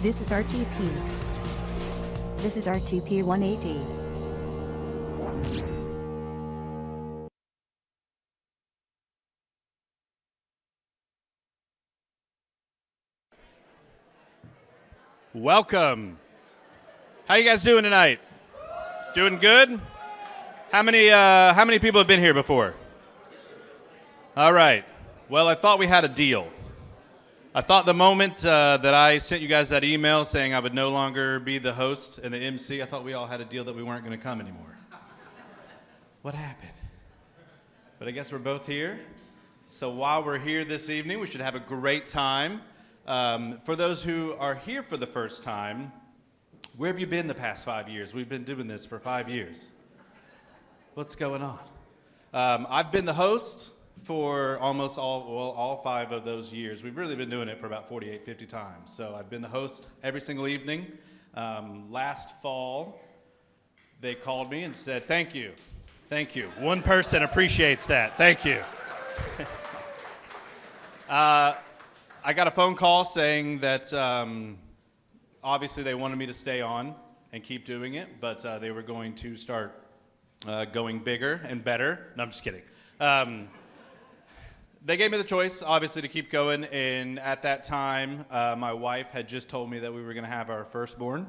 This is RTP. This is RTP180. Welcome. How you guys doing tonight? Doing good? How many people have been here before? All right. Well, I thought we had a deal. I thought the moment that I sent you guys that email saying I would no longer be the host and the MC, I thought we all had a deal that we weren't going to come anymore. What happened? But I guess we're both here. So while we're here this evening, we should have a great time. For those who are here for the first time, where have you been the past 5 years? We've been doing this for 5 years. What's going on? I've been the host for almost all 5 of those years. We've really been doing it for about 48, 50 times. So I've been the host every single evening. Last fall, they called me and said, thank you. Thank you. One person appreciates that. Thank you. I got a phone call saying that obviously they wanted me to stay on and keep doing it, but they were going to start going bigger and better. No, I'm just kidding. They gave me the choice, obviously, to keep going, and at that time, my wife had just told me that we were going to have our firstborn.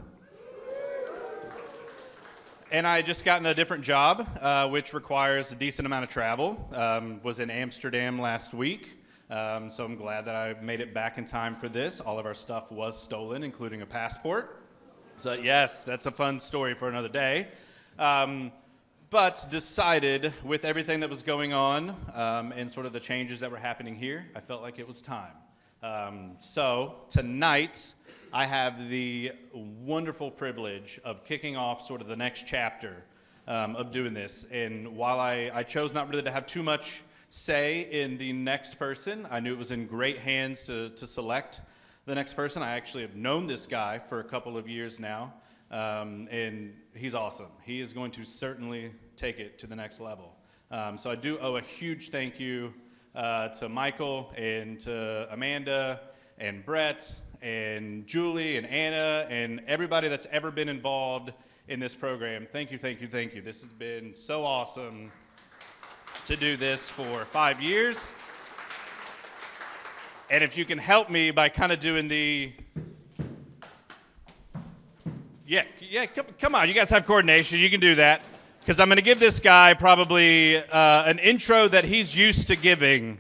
And I had just gotten a different job, which requires a decent amount of travel. Was in Amsterdam last week, so I'm glad that I made it back in time for this. All of our stuff was stolen, including a passport. So yes, that's a fun story for another day. But decided, with everything that was going on and sort of the changes that were happening here, I felt like it was time. So tonight, I have the wonderful privilege of kicking off sort of the next chapter of doing this. And while I chose not really to have too much say in the next person, I knew it was in great hands to select the next person. I actually have known this guy for a couple of years now. And he's awesome. He is going to certainly take it to the next level. So I do owe a huge thank you to Michael and to Amanda and Brett and Julie and Anna and everybody that's ever been involved in this program. Thank you, thank you, thank you. This has been so awesome to do this for 5 years. And if you can help me by kind of doing the... Yeah, come on. You guys have coordination. You can do that. Because I'm going to give this guy probably an intro that he's used to giving.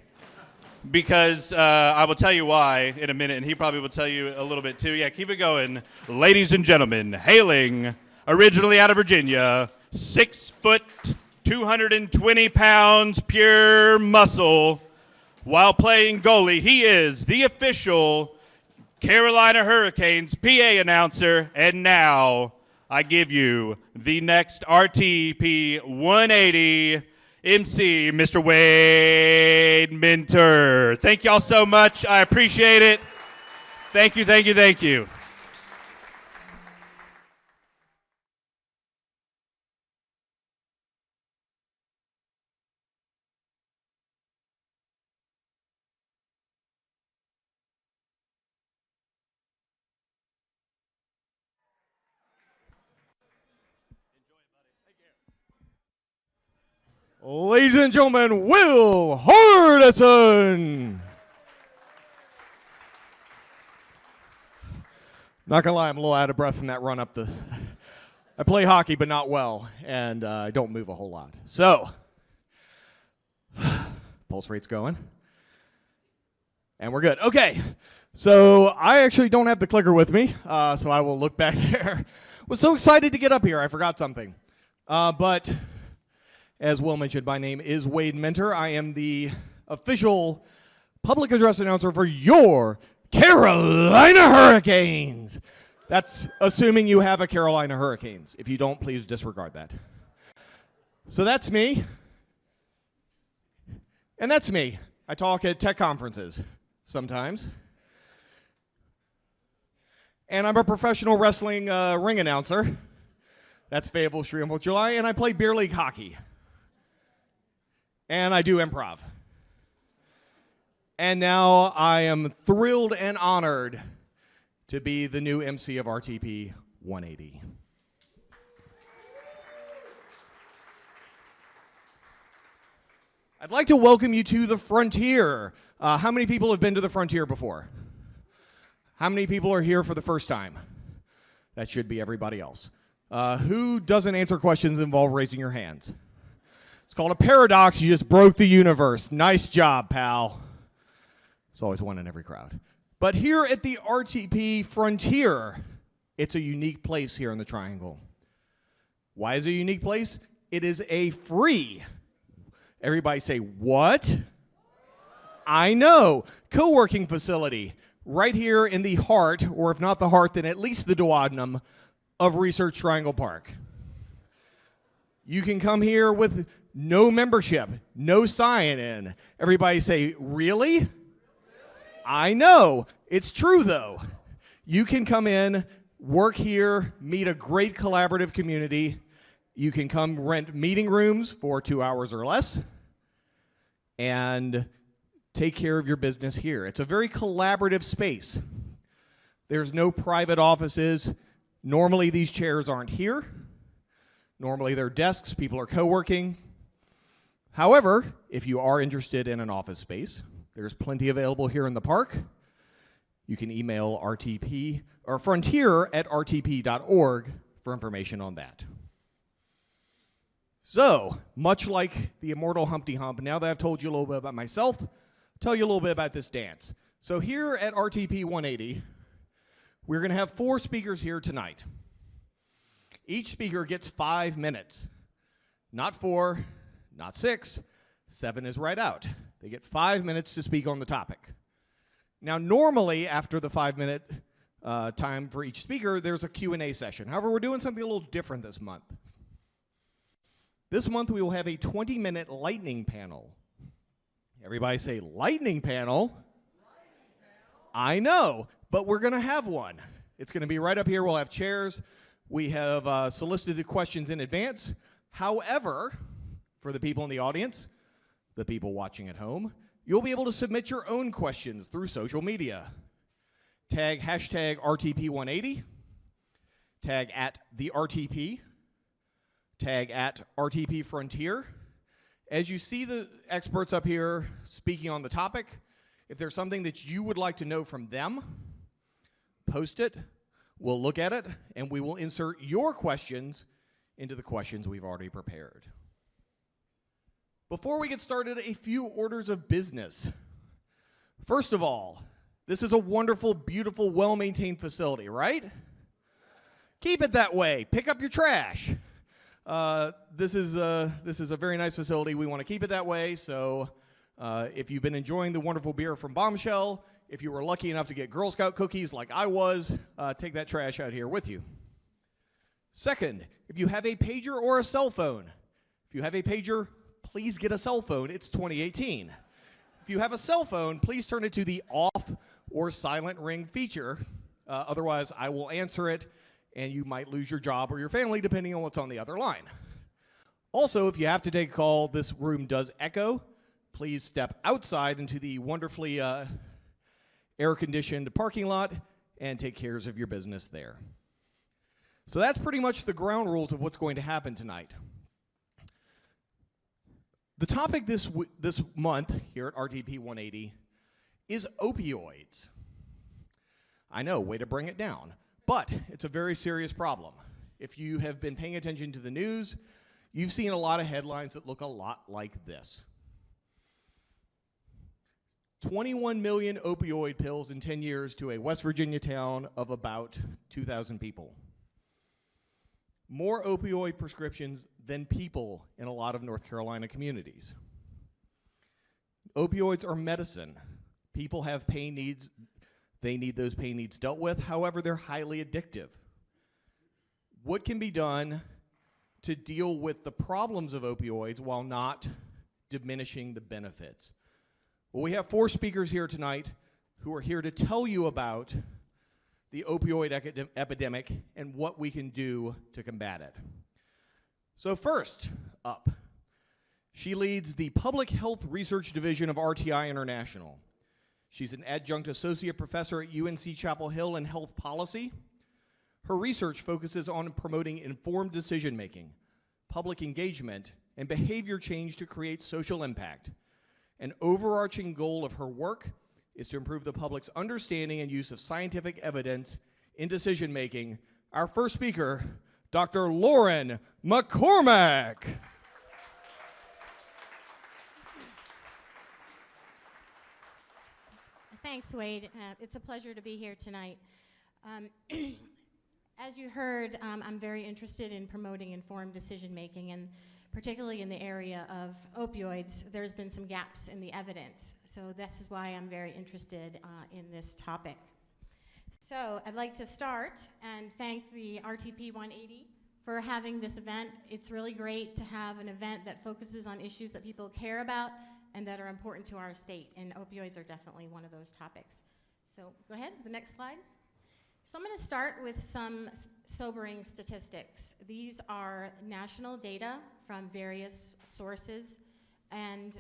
Because I will tell you why in a minute, and he probably will tell you a little bit too. Yeah, keep it going. Ladies and gentlemen, hailing originally out of Virginia, 6 foot, 220 pounds, pure muscle. While playing goalie, he is the official Carolina Hurricanes PA announcer, and now I give you the next RTP 180 MC, Mr. Wade Minter. Thank y'all so much. I appreciate it. Thank you, thank you, thank you. Ladies and gentlemen, Will Hardison. Not gonna lie, I'm a little out of breath from that run up the... I play hockey, but not well, and I don't move a whole lot. So, pulse rate's going, and we're good. Okay, so I actually don't have the clicker with me, so I will look back there. Was so excited to get up here, I forgot something. But... as Will mentioned, my name is Wade Minter. I am the official public address announcer for your Carolina Hurricanes. That's assuming you have a Carolina Hurricanes. If you don't, please disregard that. So that's me. And that's me. I talk at tech conferences sometimes. And I'm a professional wrestling ring announcer. That's Fayetteville Street on 4th of July. And I play beer league hockey. And I do improv. And now I am thrilled and honored to be the new MC of RTP 180. I'd like to welcome you to the Frontier. How many people have been to the Frontier before? How many people are here for the first time? That should be everybody else. Who doesn't answer questions that involve raising your hands? It's called a paradox. You just broke the universe. Nice job, pal. There's always one in every crowd. But here at the RTP Frontier, it's a unique place here in the Triangle. Why is it a unique place? It is a free, everybody say, what? I know, co-working facility right here in the heart, or if not the heart, then at least the duodenum of Research Triangle Park. You can come here with no membership, no sign-in. Everybody say, really? I know. It's true, though. You can come in, work here, meet a great collaborative community. You can come rent meeting rooms for 2 hours or less and take care of your business here. It's a very collaborative space. There's no private offices. Normally, these chairs aren't here. Normally, they're desks. People are co-working. However, if you are interested in an office space, there's plenty available here in the park. You can email RTP or frontier@rtp.org for information on that. So, much like the immortal Humpty Hump, now that I've told you a little bit about myself, I'll tell you a little bit about this dance. So here at RTP 180, we're going to have 4 speakers here tonight. Each speaker gets 5 minutes. Not 4, not 6, 7 is right out. They get 5 minutes to speak on the topic. Now, normally, after the 5-minute time for each speaker, there's a Q&A session. However, we're doing something a little different this month. This month, we will have a 20-minute lightning panel. Everybody say, lightning panel? Lightning panel. I know, but we're going to have one. It's going to be right up here. We'll have chairs. We have solicited questions in advance. However, for the people in the audience, the people watching at home, you'll be able to submit your own questions through social media. Tag hashtag RTP180, tag @TheRTP, tag @RTP Frontier. As you see the experts up here speaking on the topic, if there's something that you would like to know from them, post it, we'll look at it, and we will insert your questions into the questions we've already prepared. Before we get started, a few orders of business. First of all, this is a wonderful, beautiful, well-maintained facility, right? Keep it that way. Pick up your trash. This is a very nice facility. We want to keep it that way. So if you've been enjoying the wonderful beer from Bombshell, if you were lucky enough to get Girl Scout cookies like I was, take that trash out here with you. Second, if you have a pager or a cell phone, if you have a pager, please get a cell phone. It's 2018. If you have a cell phone, please turn it to the off or silent ring feature. Otherwise, I will answer it, and you might lose your job or your family, depending on what's on the other line. Also, if you have to take a call, this room does echo. Please step outside into the wonderfully air-conditioned parking lot and take care of your business there. So that's pretty much the ground rules of what's going to happen tonight. The topic this month here at RTP 180 is opioids. I know, way to bring it down. But it's a very serious problem. If you have been paying attention to the news, you've seen a lot of headlines that look a lot like this. 21 million opioid pills in 10 years to a West Virginia town of about 2,000 people. More opioid prescriptions than people in a lot of North Carolina communities. Opioids are medicine. People have pain needs. They need those pain needs dealt with. However, they're highly addictive. What can be done to deal with the problems of opioids while not diminishing the benefits? Well, we have 4 speakers here tonight who are here to tell you about the opioid epidemic and what we can do to combat it. So first up, she leads the Public Health Research Division of RTI International. She's an adjunct associate professor at UNC Chapel Hill in health policy. Her research focuses on promoting informed decision-making, public engagement, and behavior change to create social impact. An overarching goal of her work is to improve the public's understanding and use of scientific evidence in decision-making. Our first speaker, Dr. Lauren McCormack. Thanks, Wade. It's a pleasure to be here tonight. As you heard, I'm very interested in promoting informed decision-making, and particularly in the area of opioids, there's been some gaps in the evidence. So this is why I'm very interested in this topic. So I'd like to start and thank the RTP180 for having this event. It's really great to have an event that focuses on issues that people care about and that are important to our state, and opioids are definitely one of those topics. So go ahead, the next slide. So I'm going to start with some sobering statistics. These are national data from various sources, and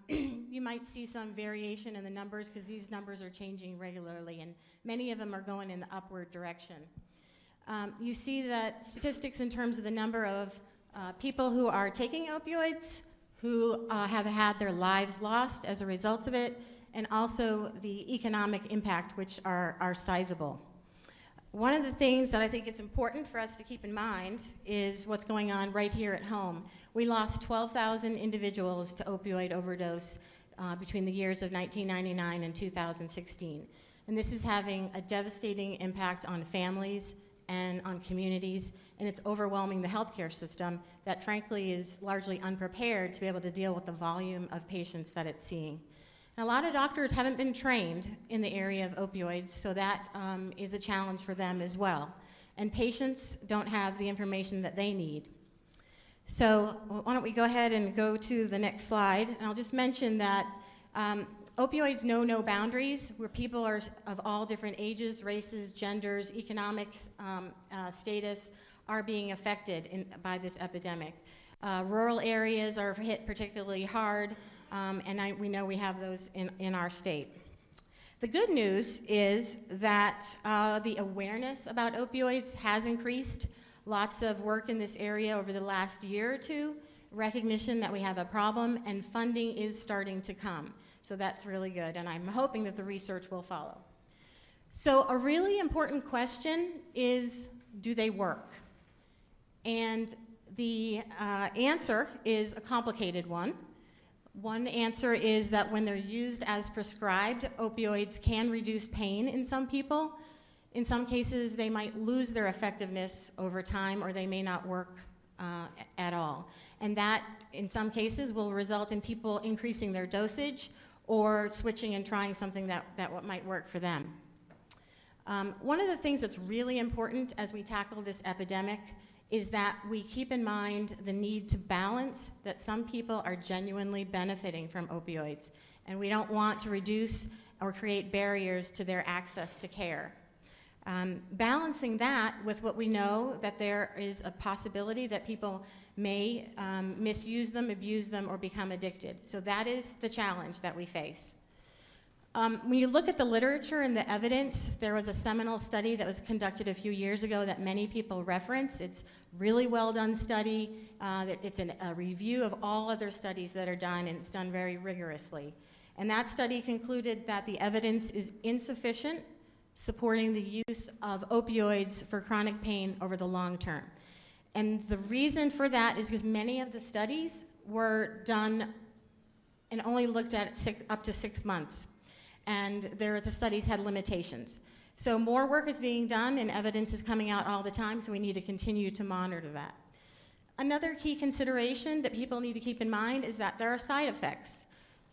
you might see some variation in the numbers because these numbers are changing regularly, and many of them are going in the upward direction. You see that statistics in terms of the number of people who are taking opioids, who have had their lives lost as a result of it, and also the economic impact, which are sizable. One of the things that I think it's important for us to keep in mind is what's going on right here at home. We lost 12,000 individuals to opioid overdose between the years of 1999 and 2016. And this is having a devastating impact on families and on communities, and it's overwhelming the healthcare system that frankly is largely unprepared to be able to deal with the volume of patients that it's seeing. A lot of doctors haven't been trained in the area of opioids, so that is a challenge for them as well. And patients don't have the information that they need. So why don't we go ahead and go to the next slide. And I'll just mention that opioids know no boundaries, where people are of all different ages, races, genders, economic status are being affected by this epidemic. Rural areas are hit particularly hard. And we know we have those in our state. The good news is that the awareness about opioids has increased. Lots of work in this area over the last year or two, recognition that we have a problem, and funding is starting to come. So that's really good, and I'm hoping that the research will follow. So a really important question is, do they work? And the answer is a complicated one. One answer is that when they're used as prescribed, opioids can reduce pain in some people. In some cases, they might lose their effectiveness over time, or they may not work at all. And that, in some cases, will result in people increasing their dosage or switching and trying something that might work for them. One of the things that's really important as we tackle this epidemic is that we keep in mind the need to balance that some people are genuinely benefiting from opioids, and we don't want to reduce or create barriers to their access to care. Balancing that with what we know that there is a possibility that people may misuse them, abuse them, or become addicted. So that is the challenge that we face. When you look at the literature and the evidence, there was a seminal study that was conducted a few years ago that many people reference. It's really well done study. It's a review of all other studies that are done, and it's done very rigorously. And that study concluded that the evidence is insufficient supporting the use of opioids for chronic pain over the long term. And the reason for that is because many of the studies were done and only looked at up to 6 months. And the studies had limitations. So more work is being done, and evidence is coming out all the time, so we need to continue to monitor that. Another key consideration that people need to keep in mind is that there are side effects.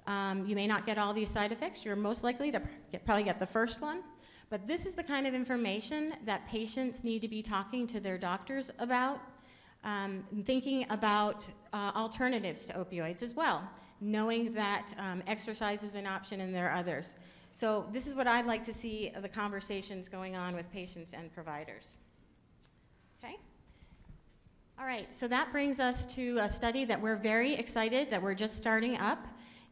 You may not get all these side effects. You're most likely to probably get the first one. But this is the kind of information that patients need to be talking to their doctors about, thinking about alternatives to opioids as well, knowing that exercise is an option and there are others. So this is what I'd like to see the conversations going on with patients and providers. Okay? All right, so that brings us to a study that we're very excited that we're just starting up.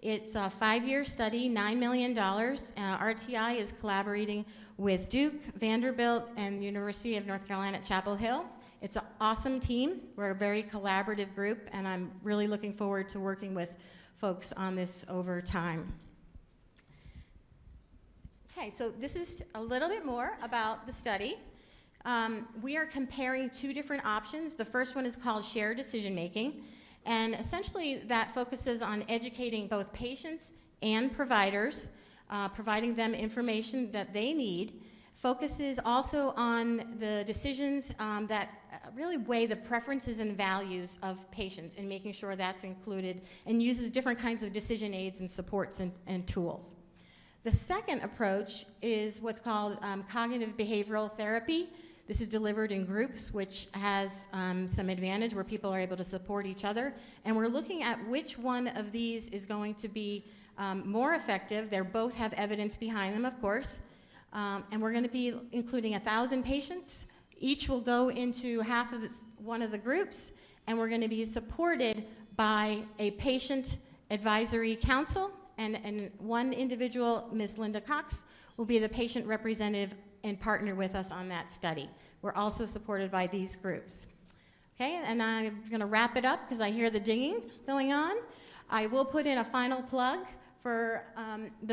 It's a 5-year study, $9 million. RTI is collaborating with Duke, Vanderbilt, and the University of North Carolina at Chapel Hill. It's an awesome team. We're a very collaborative group, and I'm really looking forward to working with folks on this over time. Okay, so this is a little bit more about the study. We are comparing 2 different options. The first one is called shared decision making, and essentially that focuses on educating both patients and providers, providing them information that they need, focuses also on the decisions that really weigh the preferences and values of patients and making sure that's included, and uses different kinds of decision aids and supports and tools. The second approach is what's called cognitive behavioral therapy. This is delivered in groups, which has some advantage where people are able to support each other. And we're looking at which one of these is going to be more effective. They both have evidence behind them, of course. And we're going to be including 1,000 patients. Each will go into one of the groups, and we're going to be supported by a patient advisory council. And one individual, Ms. Linda Cox, will be the patient representative and partner with us on that study. We're also supported by these groups. Okay, and I'm gonna wrap it up because I hear the dinging going on. I will put in a final plug for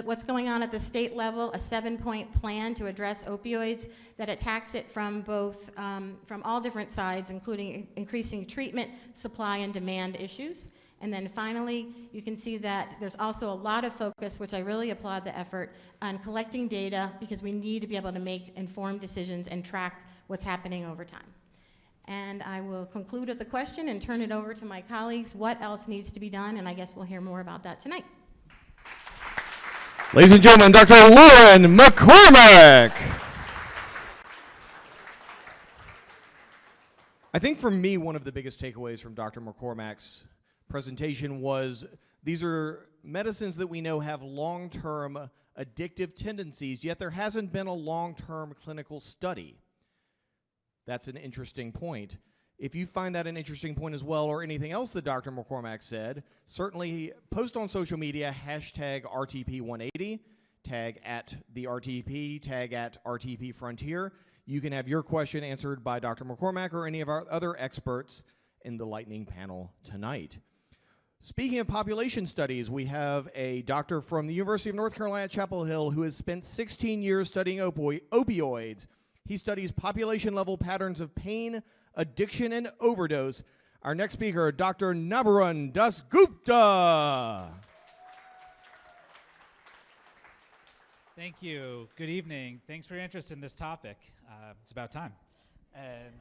what's going on at the state level, a 7-point plan to address opioids that attacks it from both, from all different sides, including increasing treatment, supply, and demand issues. And then finally, you can see that there's also a lot of focus, which I really applaud the effort, on collecting data because we need to be able to make informed decisions and track what's happening over time. And I will conclude with the question and turn it over to my colleagues. What else needs to be done? And I guess we'll hear more about that tonight. Ladies and gentlemen, Dr. Lauren McCormack. I think for me, one of the biggest takeaways from Dr. McCormack's presentation was these are medicines that we know have long-term addictive tendencies, yet there hasn't been a long-term clinical study. That's an interesting point. If you find that an interesting point as well, or anything else that Dr. McCormack said, certainly post on social media, hashtag RTP180, tag at the RTP, tag at RTP Frontier. You can have your question answered by Dr. McCormack or any of our other experts in the lightning panel tonight. Speaking of population studies, we have a doctor from the University of North Carolina at Chapel Hill who has spent 16 years studying opioids. He studies population-level patterns of pain, addiction, and overdose. Our next speaker, Dr. Nabarun Dasgupta. Thank you. Good evening. Thanks for your interest in this topic. It's about time. And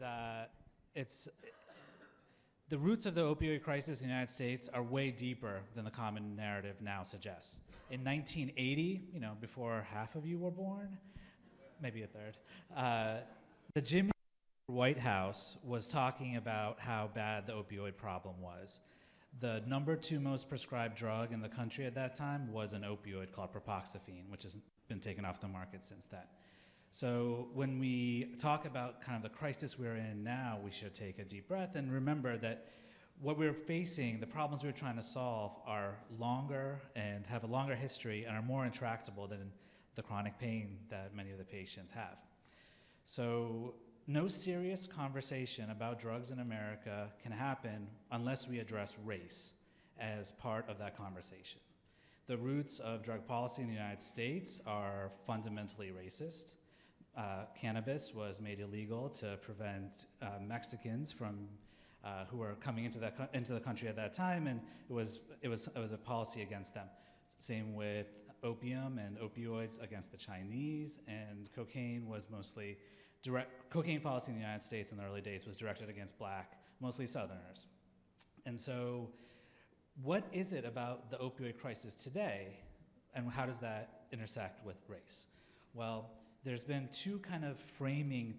the roots of the opioid crisis in the United States are way deeper than the common narrative now suggests. In 1980, before half of you were born, maybe a third, the Jimmy White House was talking about how bad the opioid problem was. The number 2 most prescribed drug in the country at that time was an opioid called propoxyphene, which has been taken off the market since then. So when we talk about kind of the crisis we're in now, we should take a deep breath and remember that what we're facing, the problems we're trying to solve, are longer and have a longer history and are more intractable than the chronic pain that many of the patients have. So no serious conversation about drugs in America can happen unless we address race as part of that conversation. The roots of drug policy in the United States are fundamentally racist. Cannabis was made illegal to prevent Mexicans from who were coming into the country at that time, and it was a policy against them. Same with opium and opioids against the Chinese, and cocaine was mostly cocaine policy in the United States in the early days was directed against black, mostly Southerners. And so, what is it about the opioid crisis today, and how does that intersect with race? Well, there's been 2 kind of framing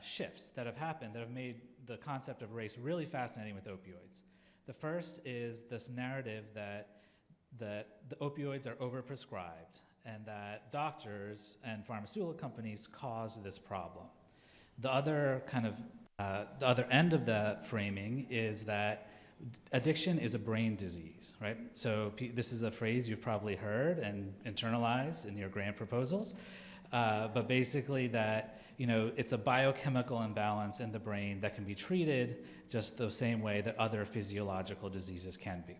shifts that have happened that have made the concept of race really fascinating with opioids. The first is this narrative that the opioids are overprescribed and that doctors and pharmaceutical companies cause this problem. The other kind of the other end of the framing is that Addiction is a brain disease, right? So this is a phrase you've probably heard and internalized in your grant proposals. But basically that, it's a biochemical imbalance in the brain that can be treated just the same way that other physiological diseases can be.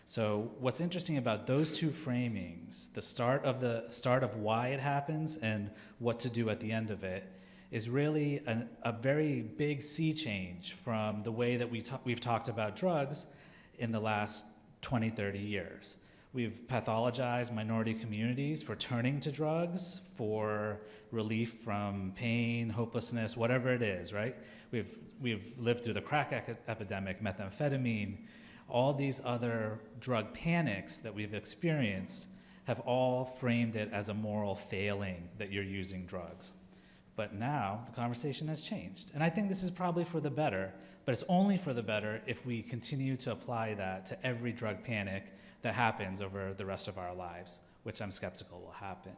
So what's interesting about those two framings, the start of why it happens and what to do at the end of it, is really a very big sea change from the way that we've talked about drugs in the last 20, 30 years. We've pathologized minority communities for turning to drugs for relief from pain, hopelessness, whatever it is, right? We've lived through the crack epidemic, methamphetamine, all these other drug panics that we've experienced have all framed it as a moral failing that you're using drugs. But now the conversation has changed. And I think this is probably for the better, but it's only for the better if we continue to apply that to every drug panic that happens over the rest of our lives, which I'm skeptical will happen.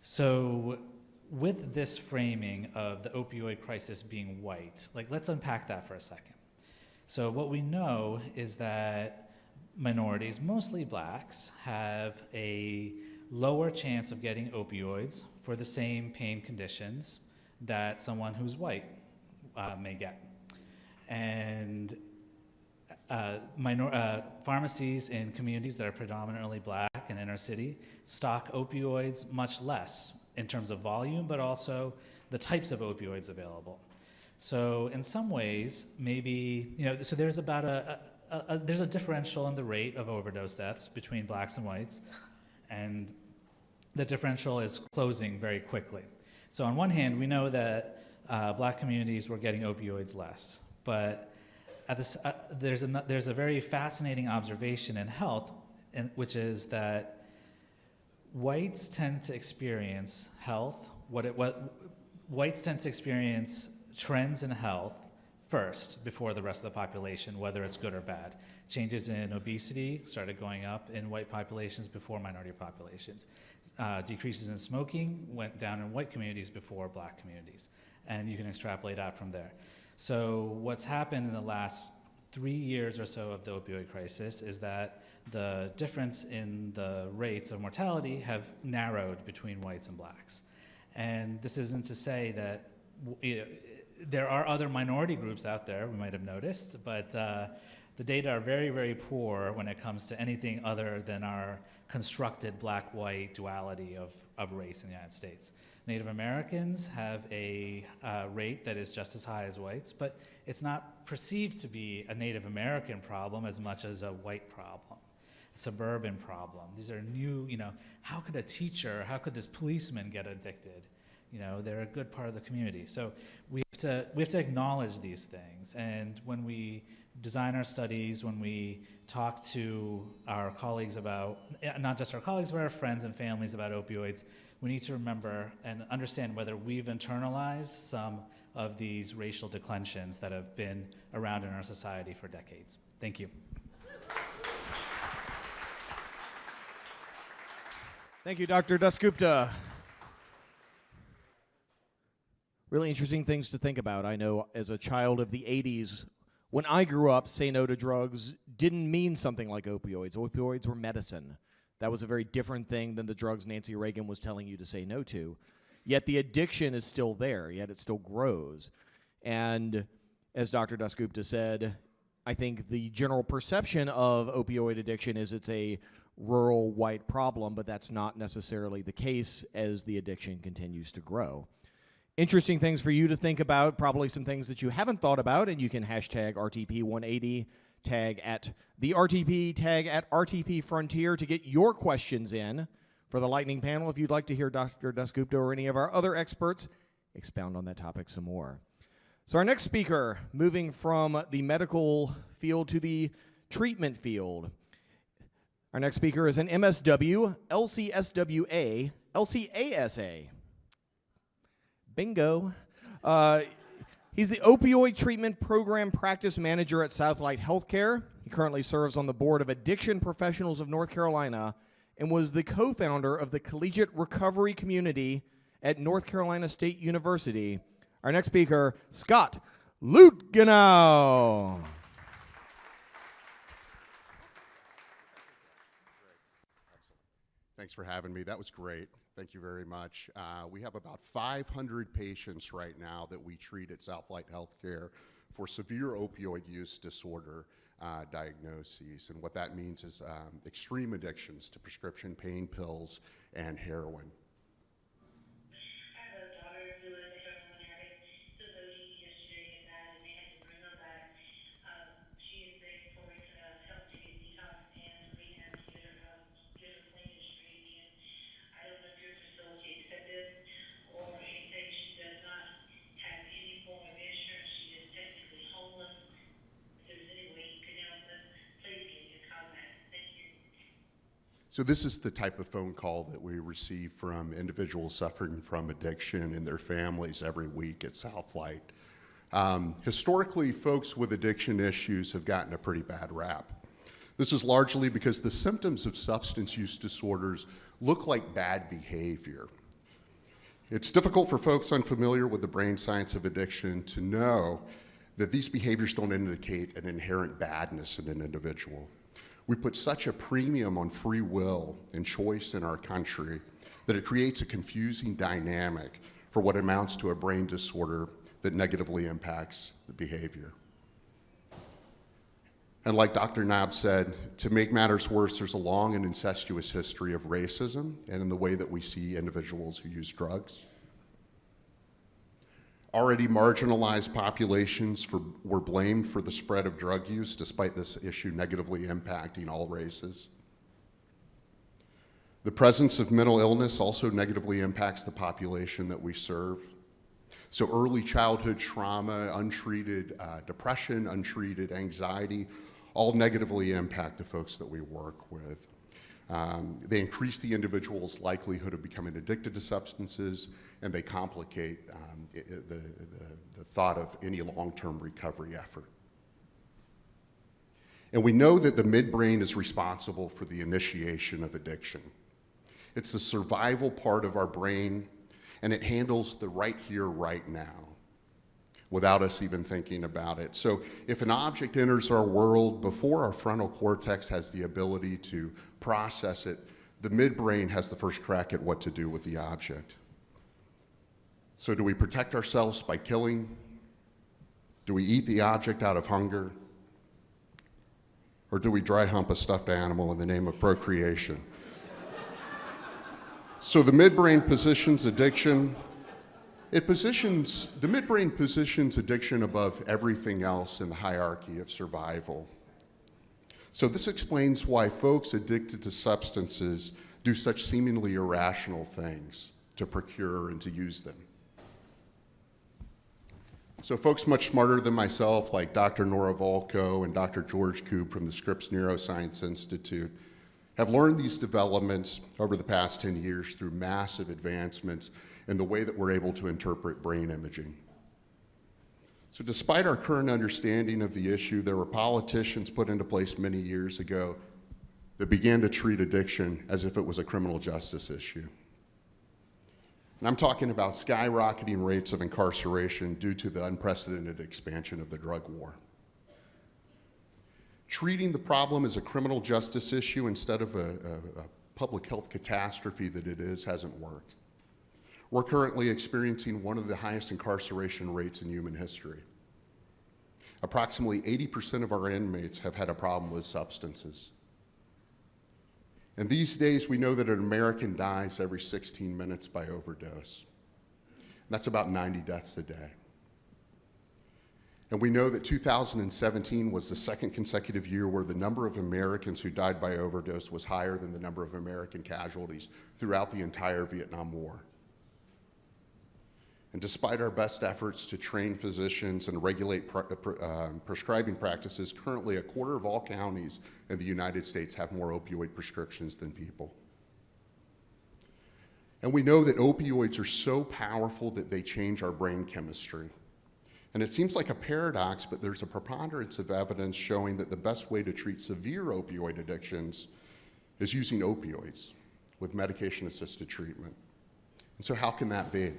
So with this framing of the opioid crisis being white, let's unpack that for a second. So what we know is that minorities, mostly blacks, have a lower chance of getting opioids for the same pain conditions that someone who's white may get. And pharmacies in communities that are predominantly black and inner city stock opioids much less in terms of volume, but also the types of opioids available. So in some ways, maybe, so there's about there's a differential in the rate of overdose deaths between blacks and whites, and the differential is closing very quickly. So on one hand, we know that black communities were getting opioids less, but there's a very fascinating observation in health, which is that whites tend to experience health, whites tend to experience trends in health first before the rest of the population, whether it's good or bad. Changes in obesity started going up in white populations before minority populations. Decreases in smoking went down in white communities before black communities. And you can extrapolate out from there. So what's happened in the last 3 years or so of the opioid crisis is that the difference in the rates of mortality have narrowed between whites and blacks. And this isn't to say that there are other minority groups out there, we might have noticed, but the data are very, very poor when it comes to anything other than our constructed black-white duality of race in the United States. Native Americans have a rate that is just as high as whites, but it's not perceived to be a Native American problem as much as a white problem, a suburban problem. These are new, how could a teacher, how could this policeman get addicted? They're a good part of the community. So we have to acknowledge these things. And when we design our studies, when we talk to our colleagues about, not just our colleagues, but our friends and families about opioids, we need to remember and understand whether we've internalized some of these racial declensions that have been around in our society for decades. Thank you. Thank you, Dr. Dasgupta. Really interesting things to think about. I know as a child of the 80s, when I grew up, say no to drugs didn't mean something like opioids. Opioids were medicine. That was a very different thing than the drugs Nancy Reagan was telling you to say no to. Yet the addiction is still there, yet it still grows. And as Dr. Dasgupta said, I think the general perception of opioid addiction is it's a rural white problem, but that's not necessarily the case as the addiction continues to grow. Interesting things for you to think about, probably some things that you haven't thought about, and you can hashtag RTP180, tag at the RTP, tag at RTP Frontier to get your questions in for the lightning panel if you'd like to hear Dr. Dasgupta or any of our other experts expound on that topic some more. So our next speaker, moving from the medical field to the treatment field. Our next speaker is an MSW, LCSWA, LCASA. Bingo. He's the Opioid Treatment Program Practice Manager at Southlight Healthcare. He currently serves on the board of Addiction Professionals of North Carolina and was the co-founder of the Collegiate Recovery Community at North Carolina State University. Our next speaker, Scott Luetgenau. Thanks for having me. That was great. Thank you very much. We have about 500 patients right now that we treat at Southlight Healthcare for severe opioid use disorder diagnoses. And what that means is extreme addictions to prescription pain pills and heroin. I have a daughter who is a heroin addict who OD'd yesterday and died, and they had to bring her back. She is begging for help to get detox and rehab to get her clean and straight again. I don't know if your facility accepts this or anything. She does not have any form of insurance. She is technically homeless. If there's any way you can help us, please give me a call back. Thank you. So this is the type of phone call that we receive from individuals suffering from addiction and their families every week at Southlight. Historically, folks with addiction issues have gotten a pretty bad rap. This is largely because the symptoms of substance use disorders look like bad behavior. It's difficult for folks unfamiliar with the brain science of addiction to know that these behaviors don't indicate an inherent badness in an individual. We put such a premium on free will and choice in our country that it creates a confusing dynamic for what amounts to a brain disorder that negatively impacts the behavior. And like Dr. Nab said, to make matters worse, there's a long and incestuous history of racism and in the way that we see individuals who use drugs. Already marginalized populations were blamed for the spread of drug use, despite this issue negatively impacting all races. The presence of mental illness also negatively impacts the population that we serve. So early childhood trauma, untreated depression, untreated anxiety, all negatively impact the folks that we work with. They increase the individual's likelihood of becoming addicted to substances, and they complicate the thought of any long-term recovery effort. And we know that the midbrain is responsible for the initiation of addiction. It's the survival part of our brain, and it handles the right here, right now, without us even thinking about it. So if an object enters our world before our frontal cortex has the ability to process it, the midbrain has the first crack at what to do with the object. So do we protect ourselves by killing? Do we eat the object out of hunger? Or do we dry hump a stuffed animal in the name of procreation? So the midbrain positions addiction. The midbrain positions addiction above everything else in the hierarchy of survival. So this explains why folks addicted to substances do such seemingly irrational things to procure and to use them. So folks much smarter than myself, like Dr. Nora Volko and Dr. George Koob from the Scripps Neuroscience Institute, have learned these developments over the past 10 years through massive advancements in the way that we're able to interpret brain imaging. So despite our current understanding of the issue, there were politicians put into place many years ago that began to treat addiction as if it was a criminal justice issue. And I'm talking about skyrocketing rates of incarceration due to the unprecedented expansion of the drug war. Treating the problem as a criminal justice issue instead of a public health catastrophe that it is hasn't worked. We're currently experiencing one of the highest incarceration rates in human history. Approximately 80% of our inmates have had a problem with substances. And these days, we know that an American dies every 16 minutes by overdose. That's about 90 deaths a day. And we know that 2017 was the second consecutive year where the number of Americans who died by overdose was higher than the number of American casualties throughout the entire Vietnam War. And despite our best efforts to train physicians and regulate prescribing practices, currently a quarter of all counties in the United States have more opioid prescriptions than people. And we know that opioids are so powerful that they change our brain chemistry. And it seems like a paradox, but there's a preponderance of evidence showing that the best way to treat severe opioid addictions is using opioids with medication-assisted treatment. And so how can that be?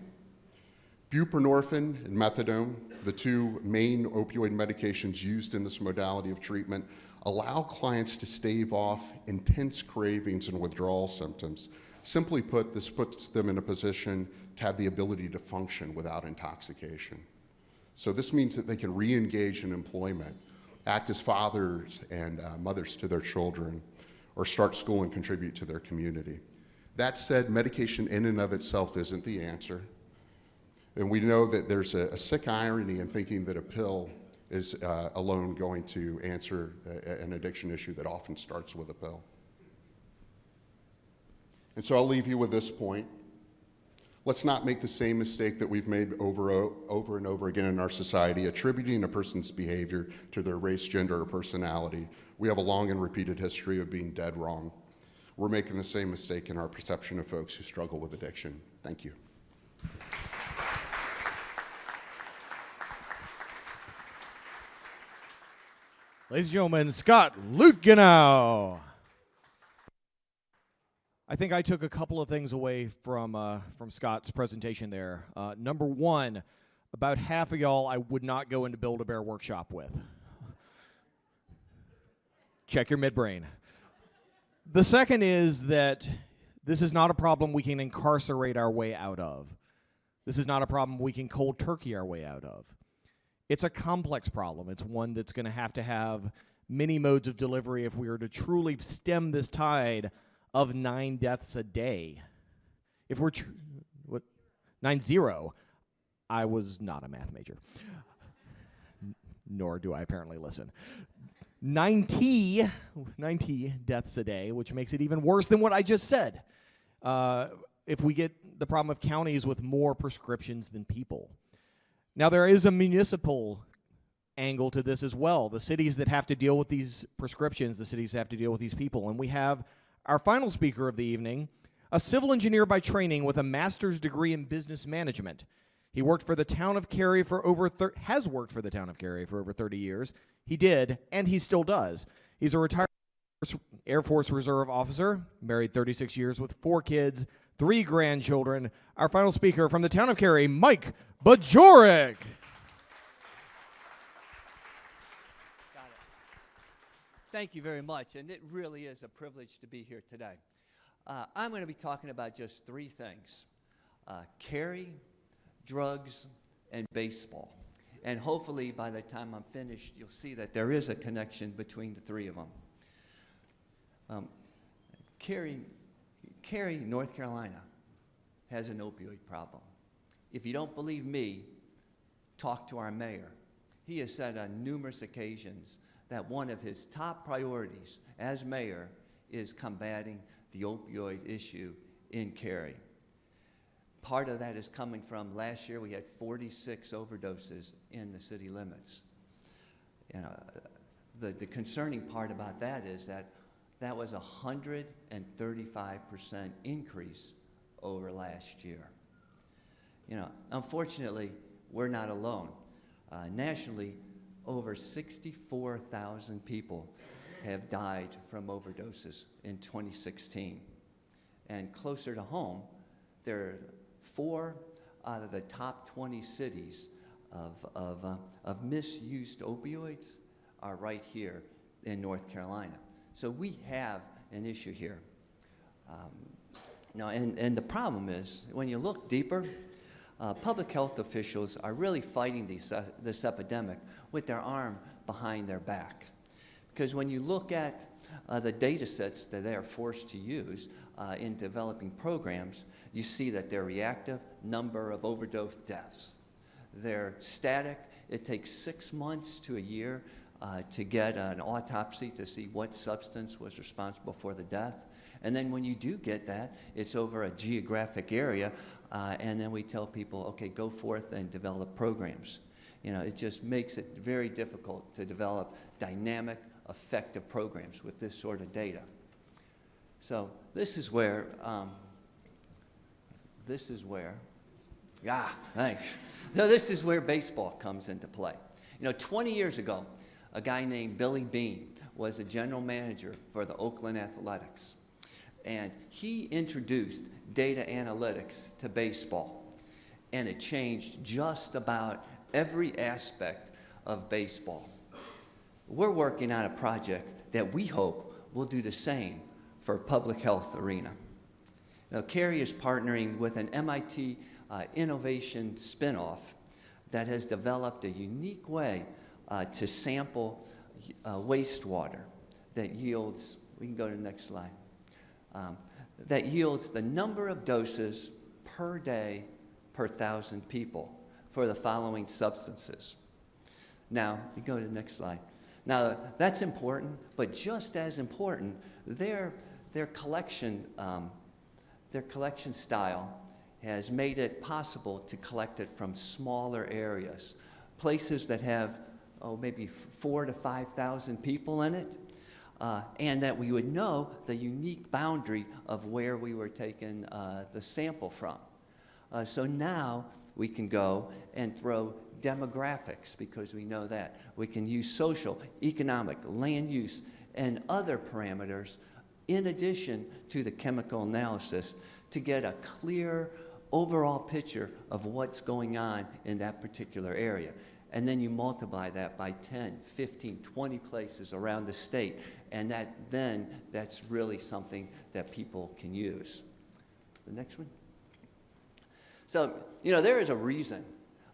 Buprenorphine and methadone, the two main opioid medications used in this modality of treatment, allow clients to stave off intense cravings and withdrawal symptoms. Simply put, this puts them in a position to have the ability to function without intoxication. So this means that they can re-engage in employment, act as fathers and mothers to their children, or start school and contribute to their community. That said, medication in and of itself isn't the answer. And we know that there's a sick irony in thinking that a pill is alone going to answer an addiction issue that often starts with a pill. And so I'll leave you with this point. Let's not make the same mistake that we've made over and over again in our society, attributing a person's behavior to their race, gender, or personality. We have a long and repeated history of being dead wrong. We're making the same mistake in our perception of folks who struggle with addiction. Thank you. Ladies and gentlemen, Scott Luetgenau. I think I took a couple of things away from Scott's presentation there. Number one, about half of y'all I would not go into Build-A-Bear workshop with. Check your midbrain. The second is that this is not a problem we can incarcerate our way out of. This is not a problem we can cold turkey our way out of. It's a complex problem. It's one that's going to have many modes of delivery if we are to truly stem this tide of 9 deaths a day. If we're 9-0, I was not a math major. Nor do I apparently listen. 90 deaths a day, which makes it even worse than what I just said. If we get the problem of counties with more prescriptions than people. Now, there is a municipal angle to this as well. The cities that have to deal with these prescriptions, the cities have to deal with these people. And we have our final speaker of the evening, a civil engineer by training with a master's degree in business management. He worked for the town of Cary for has worked for the town of Cary for over 30 years. He did, and he still does. He's a retired Air Force Reserve officer, married 36 years with 4 kids, 3 grandchildren. Our final speaker from the town of Cary, Mike Bajorek. Thank you very much, and it really is a privilege to be here today. I'm going to be talking about just 3 things: Cary, drugs, and baseball. And hopefully by the time I'm finished, you'll see that there is a connection between the 3 of them. Cary, North Carolina, has an opioid problem. If you don't believe me, talk to our mayor. He has said on numerous occasions that one of his top priorities as mayor is combating the opioid issue in Cary. Part of that is coming from last year we had 46 overdoses in the city limits. You know, the concerning part about that is that was a 135% increase over last year. You know, unfortunately, we're not alone. Nationally, over 64,000 people have died from overdoses in 2016. And closer to home, there are 4 out of the top 20 cities of misused opioids are right here in North Carolina. So we have an issue here. Now, and the problem is, when you look deeper, public health officials are really fighting this epidemic with their arm behind their back. Because when you look at the data sets that they are forced to use in developing programs, you see that they're reactive, number of overdose deaths. They're static. It takes 6 months to a year to get an autopsy to see what substance was responsible for the death. And then when you do get that, it's over a geographic area, and then we tell people, okay, go forth and develop programs. You know, it just makes it very difficult to develop dynamic, effective programs with this sort of data. So this is where, thanks. So this is where baseball comes into play. You know, 20 years ago, a guy named Billy Bean was a general manager for the Oakland Athletics. And he introduced data analytics to baseball. And it changed just about every aspect of baseball. we're working on a project that we hope will do the same for public health arena. Now, Cary is partnering with an MIT innovation spinoff that has developed a unique way to sample wastewater that yields, we can go to the next slide, that yields the number of doses per day per 1,000 people for the following substances. Now, you go to the next slide. Now, that's important, but just as important, their collection style has made it possible to collect it from smaller areas, places that have, maybe 4,000 to 5,000 people in it, and that we would know the unique boundary of where we were taking the sample from. So now we can go and throw demographics, because we know that. We can use social, economic, land use, and other parameters in addition to the chemical analysis to get a clear overall picture of what's going on in that particular area. And then you multiply that by 10, 15, 20 places around the state, and that's really something that people can use. The next one. So, there is a reason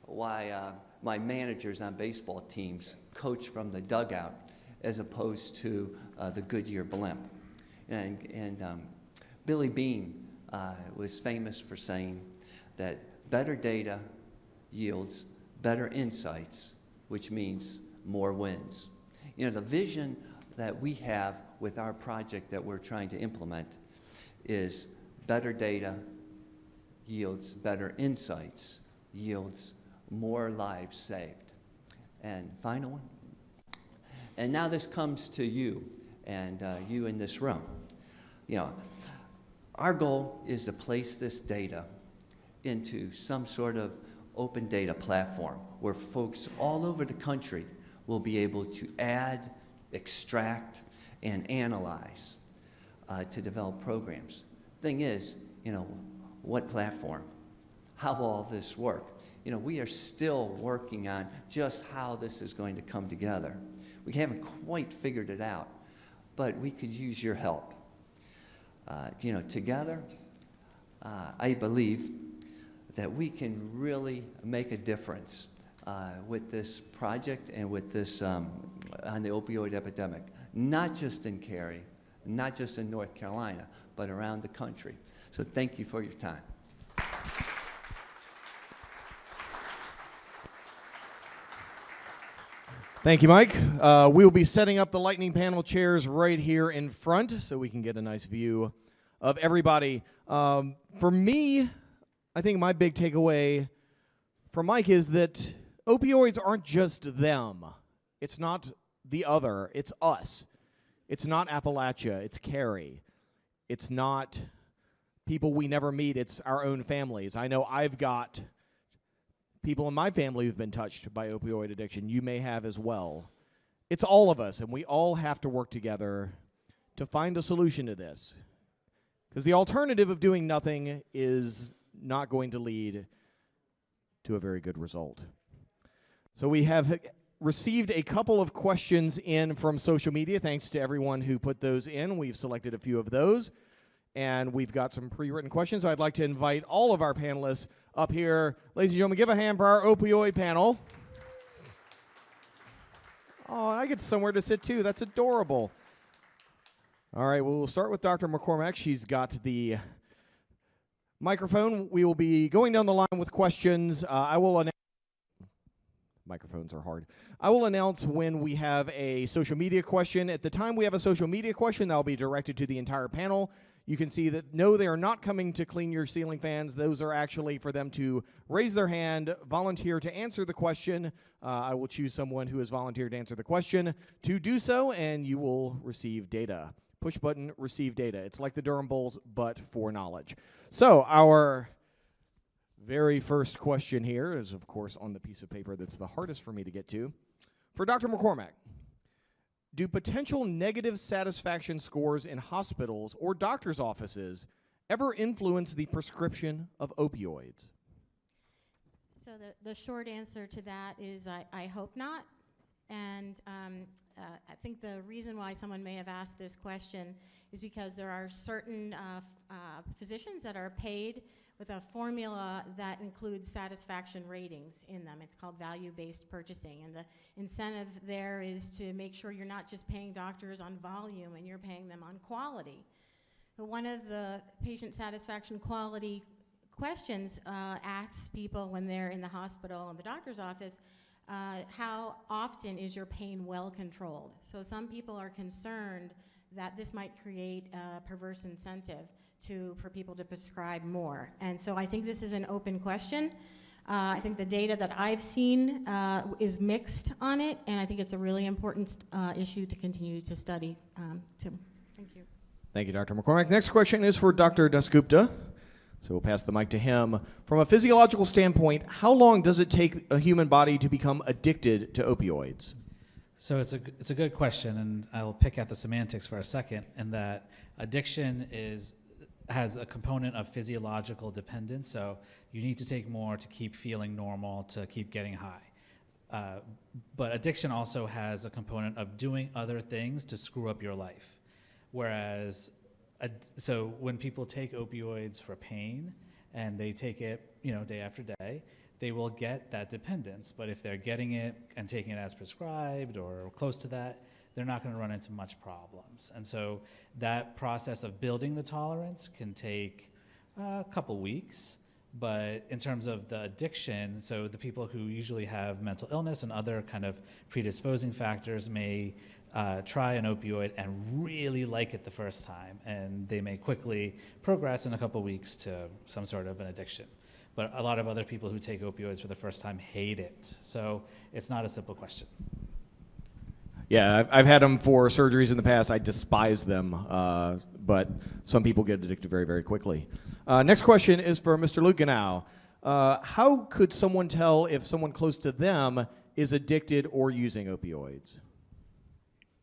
why my managers on baseball teams coach from the dugout as opposed to the Goodyear blimp. And Billy Beane was famous for saying that better data yields better insights, which means more wins. The vision that we have with our project that we're trying to implement is better data yields better insights, yields more lives saved. And final one. And now this comes to you and you in this room. Our goal is to place this data into some sort of open data platform where folks all over the country will be able to add, extract, and analyze to develop programs. Thing is, what platform? How will all this work? We are still working on just how this is going to come together. We haven't quite figured it out, but we could use your help. Together, I believe that we can really make a difference with this project and with this on the opioid epidemic, not just in Cary, not just in North Carolina, but around the country. So thank you for your time. Thank you, Mike. We will be setting up the lightning panel chairs right here in front so we can get a nice view of everybody. For me, I think my big takeaway from Mike is that opioids aren't just them. It's not the other. It's us. It's not Appalachia. It's Cary. It's not people we never meet. It's our own families. I know I've got people in my family who've been touched by opioid addiction. You may have as well. It's all of us, and we all have to work together to find a solution to this. Because the alternative of doing nothing is not going to lead to a very good result. So we have received a couple of questions in from social media. Thanks to everyone who put those in. We've selected a few of those. And we've got some pre-written questions. So I'd like to invite all of our panelists up here. Ladies and gentlemen, give a hand for our opioid panel. Oh, I get somewhere to sit too. That's adorable. All right, well, we'll start with Dr. McCormack. She's got the microphone. We will be going down the line with questions. I will announce. Microphones are hard. I will announce when we have a social media question. At the time we have a social media question, that will be directed to the entire panel. You can see that, no, they are not coming to clean your ceiling fans. Those are actually for them to raise their hand, volunteer to answer the question. I will choose someone who has volunteered to answer the question to do so, and you will receive data. Push button, receive data. It's like the Durham Bulls, but for knowledge. So our very first question here is, of course, on the piece of paper that's the hardest for me to get to. For Dr. McCormack, do potential negative satisfaction scores in hospitals or doctor's offices ever influence the prescription of opioids? So the short answer to that is I hope not. And I think the reason why someone may have asked this question is because there are certain physicians that are paid with a formula that includes satisfaction ratings in them. It's called value-based purchasing. And the incentive there is to make sure you're not just paying doctors on volume and you're paying them on quality. But one of the patient satisfaction quality questions asks people when they're in the hospital and the doctor's office, how often is your pain well controlled? So some people are concerned that this might create a perverse incentive for people to prescribe more. And so I think this is an open question. I think the data that I've seen is mixed on it, and I think it's a really important issue to continue to study. Thank you. Thank you, Dr. McCormack. Next question is for Dr. Dasgupta. So we'll pass the mic to him. From a physiological standpoint, how long does it take a human body to become addicted to opioids? So it's a good question, and I will pick at the semantics for a second, in that addiction has a component of physiological dependence. So you need to take more to keep feeling normal, to keep getting high. But addiction also has a component of doing other things to screw up your life. Whereas, so when people take opioids for pain and they take it, day after day, they will get that dependence. But if they're getting it and taking it as prescribed or close to that, they're not going to run into much problems. And so that process of building the tolerance can take a couple weeks. But in terms of the addiction, so the people who usually have mental illness and other kind of predisposing factors may try an opioid and really like it the first time, and they may quickly progress in a couple weeks to some sort of an addiction. But a lot of other people who take opioids for the first time hate it. So it's not a simple question. Yeah, I've had them for surgeries in the past. I despise them, but some people get addicted very, very quickly. Next question is for Mr. Luetgenau. How could someone tell if someone close to them is addicted or using opioids?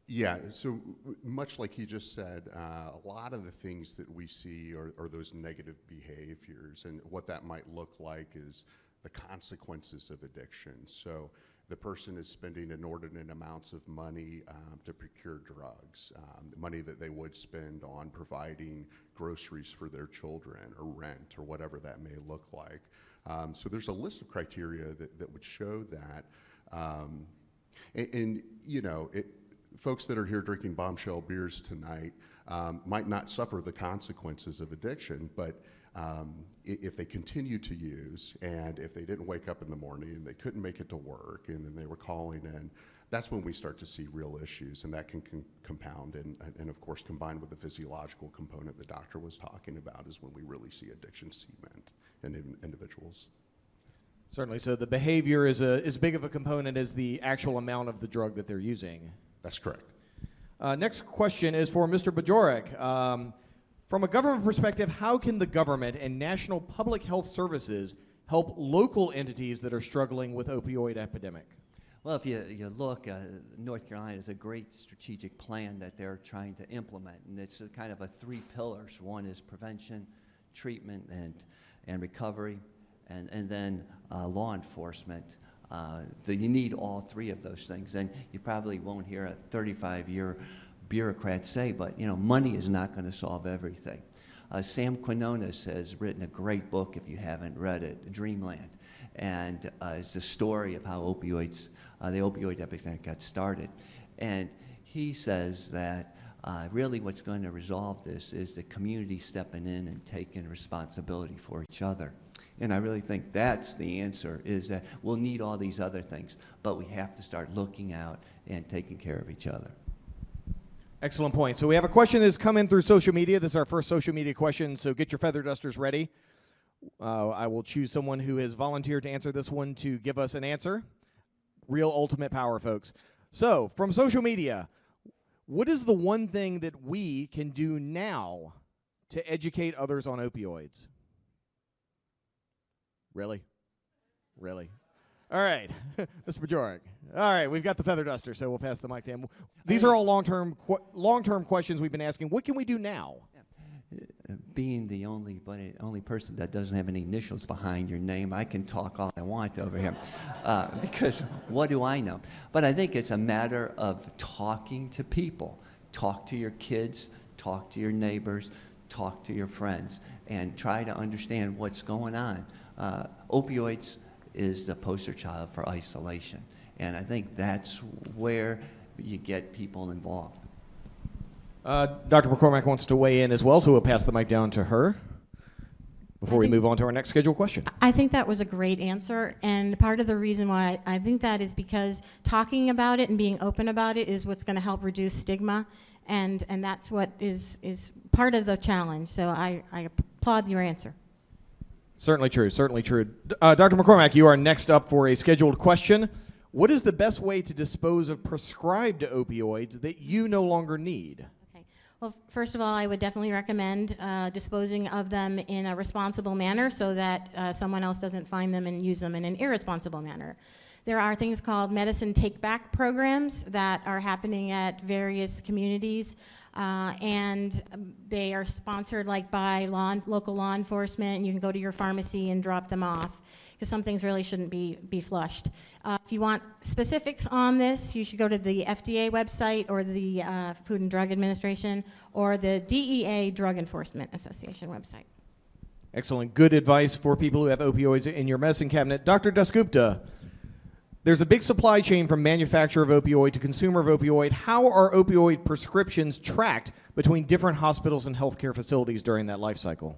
Yeah, so much like he just said, a lot of the things that we see are those negative behaviors, and what that might look like is the consequences of addiction. So the person is spending inordinate amounts of money to procure drugs, money that they would spend on providing groceries for their children or rent or whatever that may look like. So there's a list of criteria that would show that. Folks that are here drinking bombshell beers tonight might not suffer the consequences of addiction, but if they continue to use, and if they didn't wake up in the morning and they couldn't make it to work and then they were calling in, that's when we start to see real issues, and that can compound and of course combined with the physiological component the doctor was talking about is when we really see addiction cement in individuals. Certainly. So the behavior is as big of a component as the actual amount of the drug that they're using. That's correct. Next question is for Mr. Bajorek. From a government perspective, how can the government and national public health services help local entities that are struggling with opioid epidemic? Well, if you look, North Carolina has a great strategic plan that they're trying to implement, and it's a kind of a 3 pillars. One is prevention, treatment, and recovery, and then law enforcement. You need all 3 of those things, and you probably won't hear a 35-year bureaucrat say, but money is not going to solve everything. Sam Quinones has written a great book, if you haven't read it, Dreamland, and it's the story of how opioids, the opioid epidemic got started. And he says that really what's going to resolve this is the community stepping in and taking responsibility for each other. And I really think that's the answer, is that we'll need all these other things, but we have to start looking out and taking care of each other. Excellent point. So we have a question that's come in through social media. This is our first social media question, so get your feather dusters ready. I will choose someone who has volunteered to answer this one to give us an answer. Real ultimate power, folks. So, from social media, what is the one thing that we can do now to educate others on opioids? Really? Really? All right, Mr. Bajorek. All right, we've got the feather duster, so we'll pass the mic to him. These are all long-term questions we've been asking. What can we do now? being the only person that doesn't have any initials behind your name, I can talk all I want over here, because what do I know? But I think it's a matter of talking to people. Talk to your kids, talk to your neighbors, talk to your friends, and try to understand what's going on. Opioids is the poster child for isolation, and I think that's where you get people involved. Dr. McCormack wants to weigh in as well, so we'll pass the mic down to her before we move on to our next scheduled question. I think that was a great answer, and part of the reason why I think that is because talking about it and being open about it is what's going to help reduce stigma, and that's what is part of the challenge. So I applaud your answer. Certainly true, certainly true. Dr. McCormack, you are next up for a scheduled question. What is the best way to dispose of prescribed opioids that you no longer need? Well, first of all, I would definitely recommend disposing of them in a responsible manner so that someone else doesn't find them and use them in an irresponsible manner. There are things called medicine take-back programs that are happening at various communities, and they are sponsored like by local law enforcement, and you can go to your pharmacy and drop them off, because some things really shouldn't be flushed. If you want specifics on this, you should go to the FDA website or the Food and Drug Administration or the DEA Drug Enforcement Association website. Excellent. Good advice for people who have opioids in your medicine cabinet. Dr. Dasgupta, there's a big supply chain from manufacturer of opioid to consumer of opioid. How are opioid prescriptions tracked between different hospitals and healthcare facilities during that life cycle?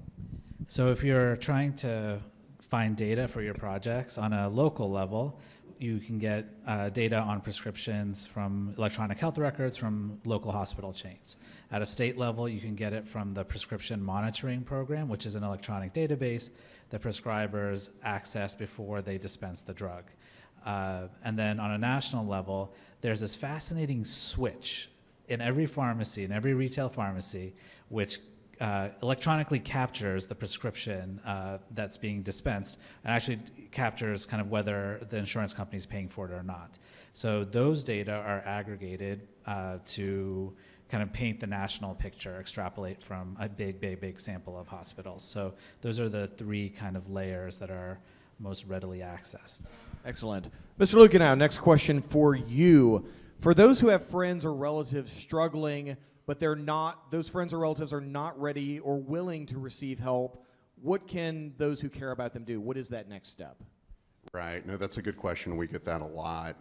So if you're trying to find data for your projects on a local level, you can get data on prescriptions from electronic health records from local hospital chains. At a state level, you can get it from the Prescription Monitoring Program, which is an electronic database that prescribers access before they dispense the drug. And then on a national level, there's this fascinating switch in every pharmacy, in every retail pharmacy, which electronically captures the prescription that's being dispensed and actually captures kind of whether the insurance company is paying for it or not. So those data are aggregated to kind of paint the national picture, extrapolate from a big sample of hospitals. So those are the three kind of layers that are most readily accessed. Excellent. Mr. Luetgenau, next question for you. For those who have friends or relatives struggling, but those friends or relatives are not ready or willing to receive help, what can those who care about them do? What is that next step? Right. No, that's a good question. We get that a lot.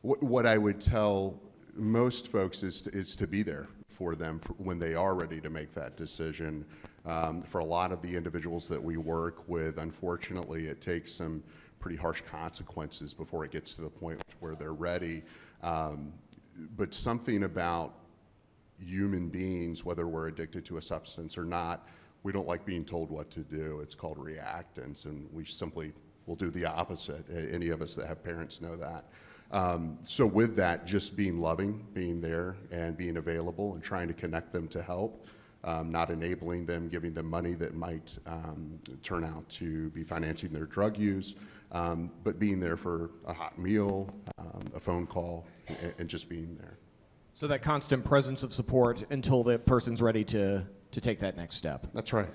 What I would tell most folks is to be there for them when they are ready to make that decision. For a lot of the individuals that we work with, unfortunately, it takes some pretty harsh consequences before it gets to the point where they're ready. But something about human beings, whether we're addicted to a substance or not, we don't like being told what to do. It's called reactance, and we simply will do the opposite. Any of us that have parents know that. So with that, just being loving, being there, and being available, and trying to connect them to help, not enabling them, giving them money that might turn out to be financing their drug use, but being there for a hot meal, a phone call, and just being there. So that constant presence of support until the person's ready to take that next step. That's right.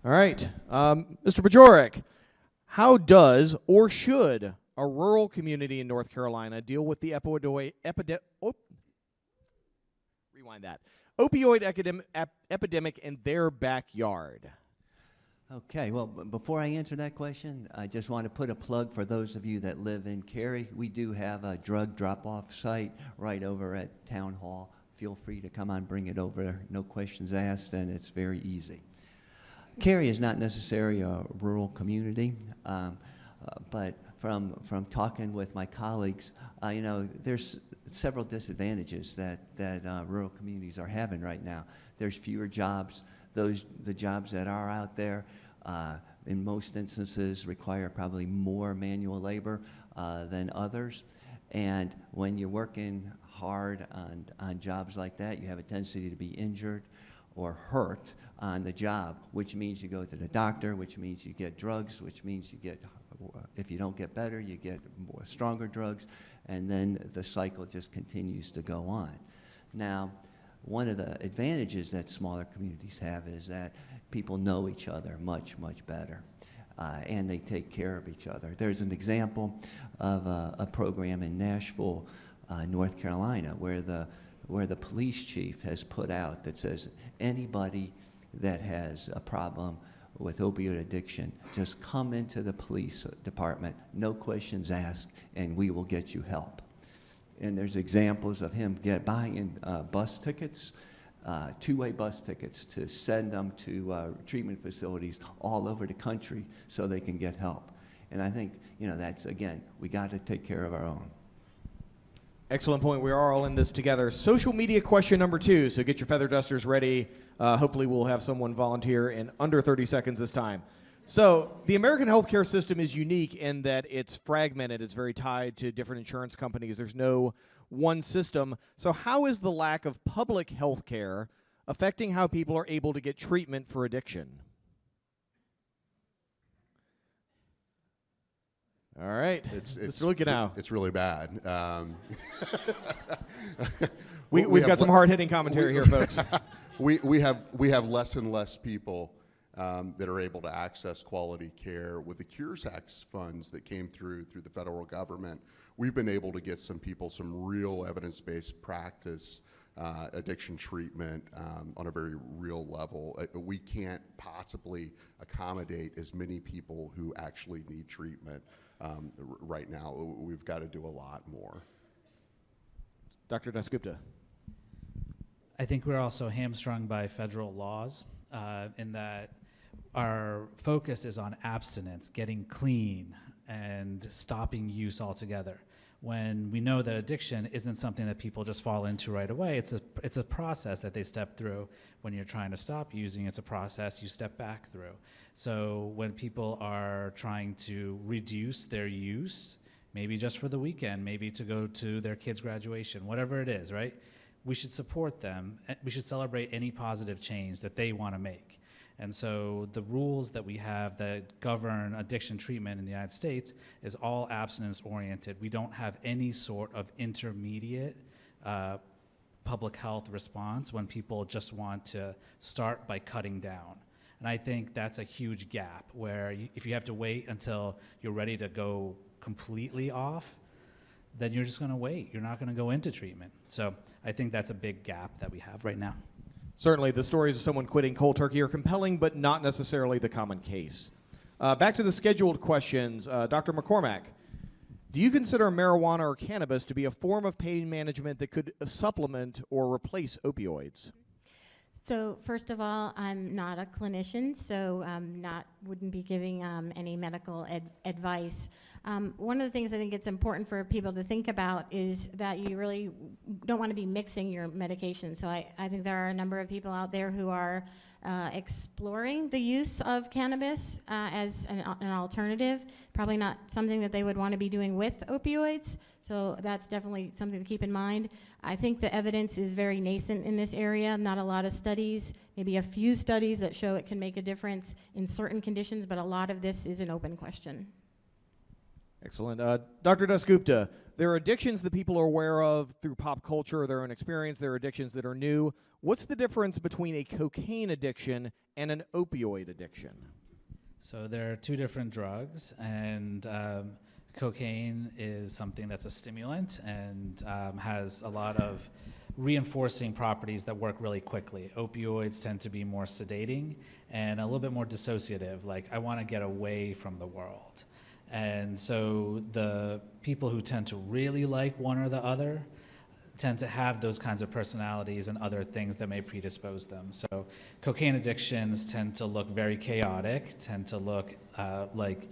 All right. Mr. Bajorek, how does or should a rural community in North Carolina deal with the opioid epidemic in their backyard? Okay, well, before I answer that question, I just want to put a plug for those of you that live in Cary. We do have a drug drop-off site right over at Town Hall. Feel free to come on, bring it over, no questions asked, and it's very easy. Cary is not necessarily a rural community, but from talking with my colleagues, there's several disadvantages that rural communities are having right now. There's fewer jobs. The jobs that are out there, in most instances, require probably more manual labor than others. And when you're working hard on jobs like that, you have a tendency to be injured or hurt on the job, which means you go to the doctor, which means you get drugs, which means you get, if you don't get better, you get more stronger drugs, and then the cycle just continues to go on. Now, one of the advantages that smaller communities have is that people know each other much, much better. And they take care of each other. There's an example of a program in Nashville, North Carolina, where the police chief has put out that says anybody that has a problem with opioid addiction, just come into the police department, no questions asked, and we will get you help. And there's examples of him buying bus tickets, two-way bus tickets to send them to treatment facilities all over the country so they can get help. And I think, that's, again, we got to take care of our own. Excellent point. We are all in this together. Social media question number 2. So get your feather dusters ready. Hopefully we'll have someone volunteer in under 30 seconds this time. So the American healthcare system is unique in that it's fragmented. It's very tied to different insurance companies. There's no one system. So how is the lack of public health care affecting how people are able to get treatment for addiction? All right, Mr. Luetgenau. It's really bad. We've got some hard-hitting commentary here, folks. we have less and less people that are able to access quality care. With the Cures Act funds that came through the federal government, we've been able to get some people some real evidence-based practice, addiction treatment on a very real level. We can't possibly accommodate as many people who actually need treatment right now. We've got to do a lot more. Dr. Dasgupta. I think we're also hamstrung by federal laws in that our focus is on abstinence, getting clean, and stopping use altogether. When we know that addiction isn't something that people just fall into right away, it's a process that they step through. When you're trying to stop using, it's a process you step back through. So when people are trying to reduce their use, maybe just for the weekend, maybe to go to their kid's graduation, whatever it is, right? We should support them. We should celebrate any positive change that they want to make. And so the rules that we have that govern addiction treatment in the United States is all abstinence-oriented. We don't have any sort of intermediate public health response when people just want to start by cutting down. And I think that's a huge gap where if you have to wait until you're ready to go completely off, then you're just going to wait. You're not going to go into treatment. So I think that's a big gap that we have right now. Certainly, the stories of someone quitting cold turkey are compelling, but not necessarily the common case. Back to the scheduled questions. Dr. McCormack, do you consider marijuana or cannabis to be a form of pain management that could supplement or replace opioids? So first of all, I'm not a clinician, so wouldn't be giving any medical advice. One of the things I think it's important for people to think about is that you really don't want to be mixing your medication. So I think there are a number of people out there who are exploring the use of cannabis as an alternative. Probably not something that they would want to be doing with opioids. So that's definitely something to keep in mind. I think the evidence is very nascent in this area. Not a lot of studies, maybe a few studies that show it can make a difference in certain conditions, but a lot of this is an open question. Excellent. Dr. Dasgupta, there are addictions that people are aware of through pop culture, their own experience. There are addictions that are new. What's the difference between a cocaine addiction and an opioid addiction? So there are two different drugs, and cocaine is something that's a stimulant and has a lot of reinforcing properties that work really quickly. Opioids tend to be more sedating and a little bit more dissociative, like I want to get away from the world. And so the people who tend to really like one or the other tend to have those kinds of personalities and other things that may predispose them. So cocaine addictions tend to look very chaotic, tend to look like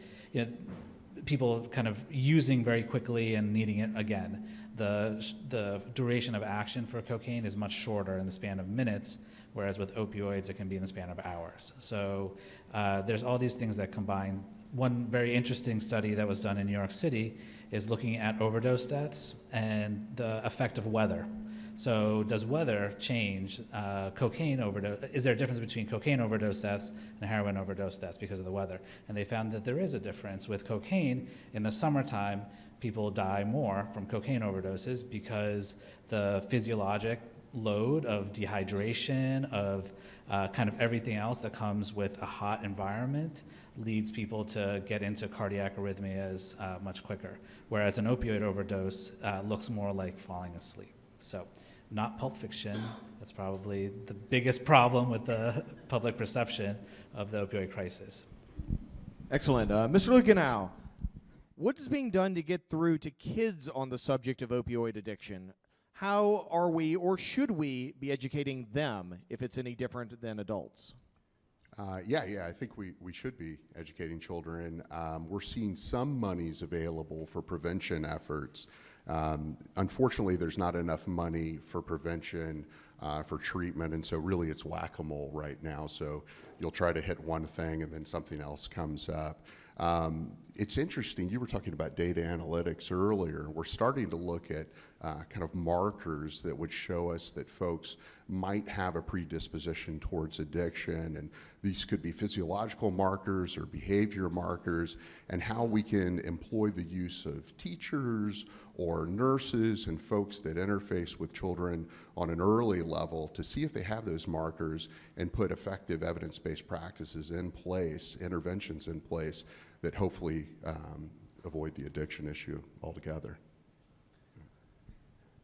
people kind of using very quickly and needing it again. The duration of action for cocaine is much shorter in the span of minutes, whereas with opioids it can be in the span of hours. So there's all these things that combine. One very interesting study that was done in New York City is looking at overdose deaths and the effect of weather. So does weather change cocaine overdose? Is there a difference between cocaine overdose deaths and heroin overdose deaths because of the weather? And they found that there is a difference. With cocaine, in the summertime, people die more from cocaine overdoses because the physiologic load of dehydration, of kind of everything else that comes with a hot environment leads people to get into cardiac arrhythmias much quicker. Whereas an opioid overdose looks more like falling asleep. So not Pulp Fiction. That's probably the biggest problem with the public perception of the opioid crisis. Excellent. Mr. Luetgenau, what is being done to get through to kids on the subject of opioid addiction? How are we, or should we, be educating them if it's any different than adults? Yeah, I think we should be educating children. We're seeing some monies available for prevention efforts. Unfortunately, there's not enough money for prevention, for treatment, and so really it's whack-a-mole right now. So you'll try to hit one thing and then something else comes up. It's interesting, you were talking about data analytics earlier. We're starting to look at kind of markers that would show us that folks might have a predisposition towards addiction, and these could be physiological markers or behavior markers, and how we can employ the use of teachers or nurses and folks that interface with children on an early level to see if they have those markers and put effective evidence-based practices in place, interventions in place that hopefully avoid the addiction issue altogether.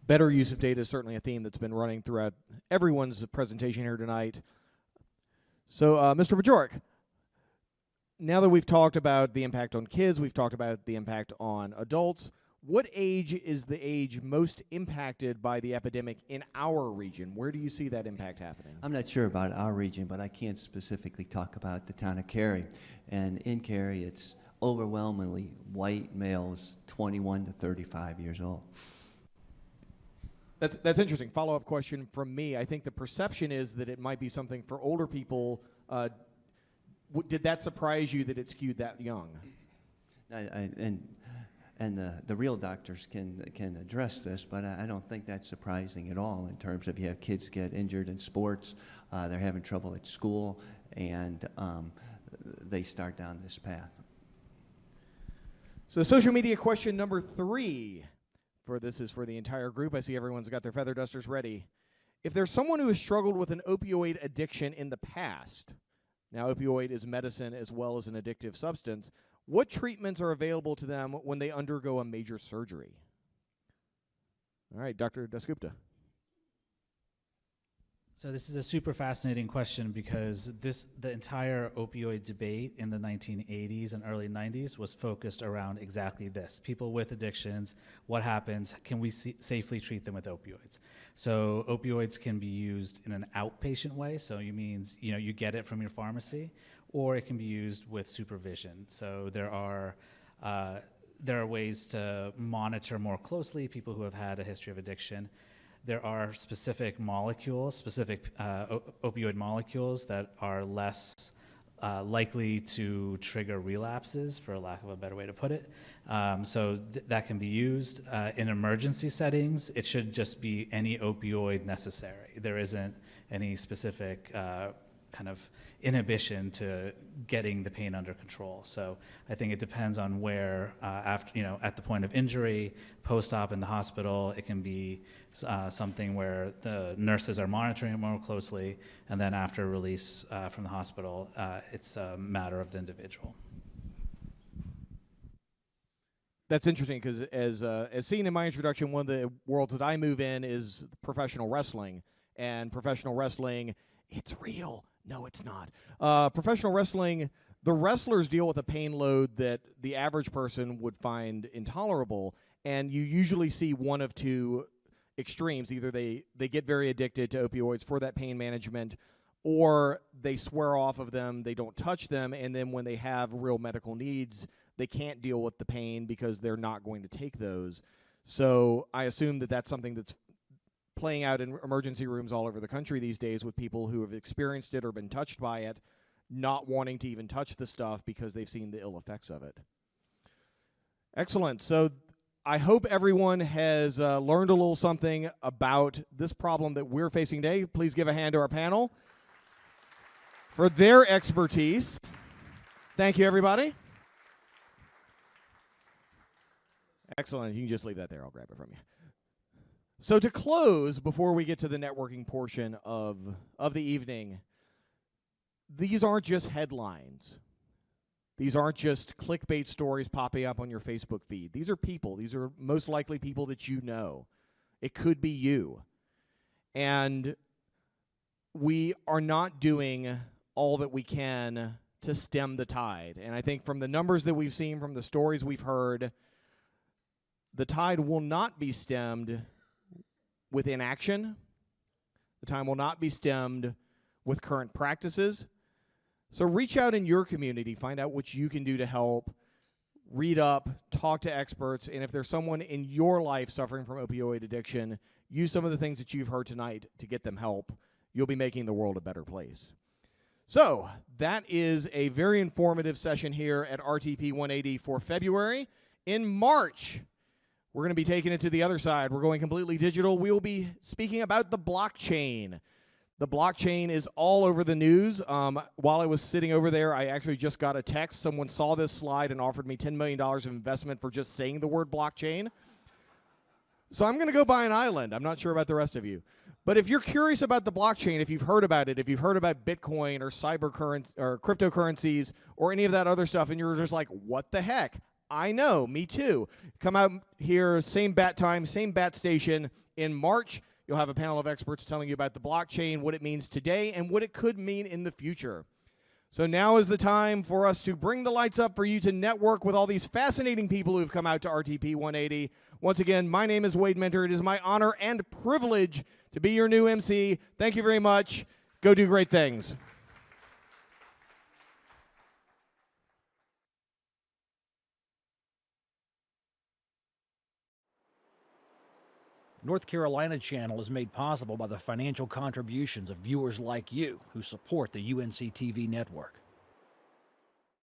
Better use of data is certainly a theme that's been running throughout everyone's presentation here tonight. So, Mr. Bajorek, now that we've talked about the impact on kids, we've talked about the impact on adults, what age is the age most impacted by the epidemic in our region? Where do you see that impact happening? I'm not sure about our region, but I can't specifically talk about the town of Cary. And in Cary, it's overwhelmingly white males, 21 to 35 years old. That's interesting. Follow-up question from me. I think the perception is that it might be something for older people. Did that surprise you that it skewed that young? And the real doctors can address this, but I don't think that's surprising at all in terms of you have kids get injured in sports, they're having trouble at school, and they start down this path. So social media question number 3. This is for the entire group. I see everyone's got their feather dusters ready. If there's someone who has struggled with an opioid addiction in the past, now opioid is medicine as well as an addictive substance, what treatments are available to them when they undergo a major surgery? All right, Dr. Dasgupta. So this is a super fascinating question because the entire opioid debate in the 1980s and early 90s was focused around exactly this. People with addictions, what happens? Can we safely treat them with opioids? So opioids can be used in an outpatient way, so it means you get it from your pharmacy, or it can be used with supervision. So there are ways to monitor more closely people who have had a history of addiction. There are specific molecules, opioid molecules that are less likely to trigger relapses, for lack of a better way to put it. So that can be used. In emergency settings, it should just be any opioid necessary. There isn't any specific kind of inhibition to getting the pain under control. So I think it depends on where, at the point of injury, post-op in the hospital, it can be something where the nurses are monitoring it more closely, and then after release from the hospital, it's a matter of the individual. That's interesting because as seen in my introduction, one of the worlds that I move in is professional wrestling. And professional wrestling, it's real. No, it's not. Professional wrestling, the wrestlers deal with a pain load that the average person would find intolerable, and you usually see one of two extremes. Either they get very addicted to opioids for that pain management, or they swear off of them, they don't touch them, and then when they have real medical needs, they can't deal with the pain because they're not going to take those. So I assume that that's something that's playing out in emergency rooms all over the country these days with people who have experienced it or been touched by it, not wanting to even touch the stuff because they've seen the ill effects of it. Excellent. So I hope everyone has learned a little something about this problem that we're facing today. Please give a hand to our panel for their expertise. Thank you, everybody. Excellent. You can just leave that there. I'll grab it from you. So to close, before we get to the networking portion of the evening, these aren't just headlines. These aren't just clickbait stories popping up on your Facebook feed. These are people. These are most likely people that you know. It could be you. And we are not doing all that we can to stem the tide. And I think from the numbers that we've seen, from the stories we've heard, the tide will not be stemmed with inaction. The tide will not be stemmed with current practices. So reach out in your community, find out what you can do to help, read up, talk to experts, and if there's someone in your life suffering from opioid addiction, use some of the things that you've heard tonight to get them help. You'll be making the world a better place. So that is a very informative session here at RTP180 for February. In March, we're going to be taking it to the other side. We're going completely digital. We will be speaking about the blockchain. The blockchain is all over the news. While I was sitting over there, I actually just got a text. Someone saw this slide and offered me $10 million of investment for just saying the word blockchain. So I'm going to go buy an island. I'm not sure about the rest of you. But if you're curious about the blockchain, if you've heard about it, if you've heard about Bitcoin or or cryptocurrencies or any of that other stuff, and you're just like, what the heck? I know, me too. Come out here, same bat time, same bat station in March. You'll have a panel of experts telling you about the blockchain, what it means today, and what it could mean in the future. So now is the time for us to bring the lights up for you to network with all these fascinating people who've come out to RTP 180. Once again, my name is Wade Mentor. It is my honor and privilege to be your new MC. Thank you very much. Go do great things. North Carolina Channel is made possible by the financial contributions of viewers like you who support the UNC-TV network.